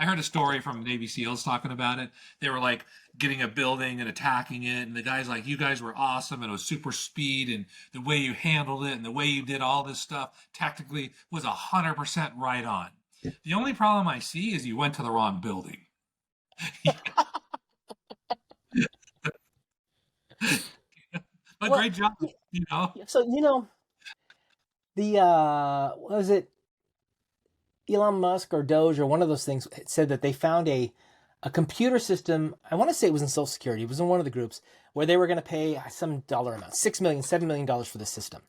I heard a story from Navy SEALs talking about it. They were like getting a building and attacking it, and the guy's like, "You guys were awesome, and it was super speed, and the way you handled it, and the way you did all this stuff tactically was 100% right on. The only problem I see is you went to the wrong building." But Well, great job, you know. so the what was it? Elon Musk or Doge or one of those things said that they found a computer system. I want to say it was in Social Security. It was in one of the groups where they were going to pay some dollar amount, 6 million, $7 million for the system,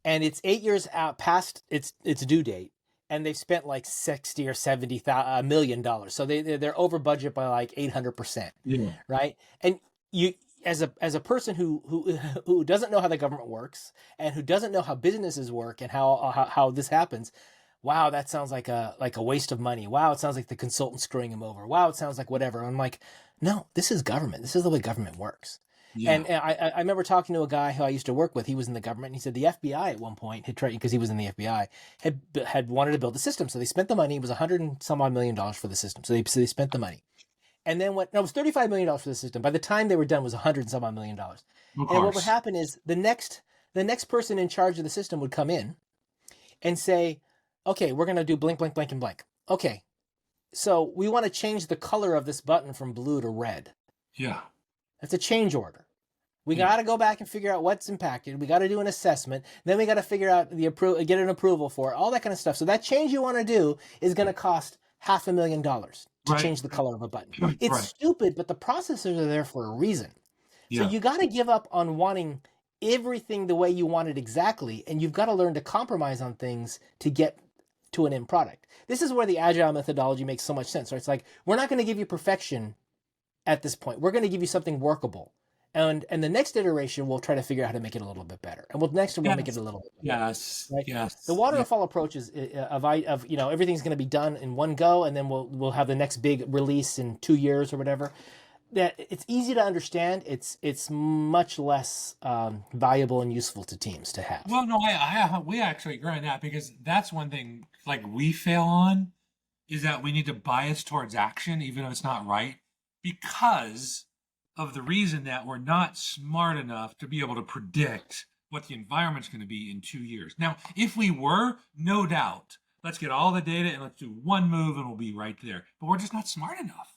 and it's 8 years out past its due date, and they've spent like 60 or 70 million dollars. So they're over budget by like 800%, Yeah. right? And you as a person who doesn't know how the government works and who doesn't know how businesses work and how this happens, wow, that sounds like a waste of money. Wow, it sounds like the consultant screwing him over. Wow, it sounds like whatever. I'm like, no, this is government. This is the way government works. Yeah. And I remember talking to a guy who I used to work with. He was in the government. And he said the FBI at one point had tried, because he was in the FBI, had wanted to build a system. So they spent the money. It was 100 and some odd million for the system. So they spent the money. And then what? No, it was $35 million for the system. By the time they were done, it was 100 and some odd million. Of And what would course. happen is the next person in charge of the system would come in and say, okay, we're going to do blink, blink, blink, and blank. Okay, so we want to change the color of this button from blue to red. Yeah. That's a change order. We Yeah. got to go back and figure out what's impacted. We got to do an assessment. Then we got to figure out get an approval for it, all that kind of stuff. So that change you want to do is going to cost $500,000 to Right. change the color of a button. It's Right. stupid, but the processors are there for a reason. So Yeah. you got to give up on wanting everything the way you want it exactly, and you've got to learn to compromise on things to get to an end product. This is where the agile methodology makes so much sense. Right? It's like, we're not going to give you perfection at this point. We're going to give you something workable. And the next iteration, we'll try to figure out how to make it a little bit better. And we'll make it Yes. a little bit better. Yes. Right? The Yes. Yeah. waterfall approach is of everything's going to be done in one go, and then we'll have the next big release in 2 years or whatever. That it's easy to understand. It's much less valuable and useful to teams to have. Well, no, we actually agree on that because that's one thing like we fail on is that we need to bias towards action, even if it's not right, because of the reason that we're not smart enough to be able to predict what the environment's going to be in 2 years. Now, if we were, no doubt, let's get all the data and let's do one move and we'll be right there. But we're just not smart enough.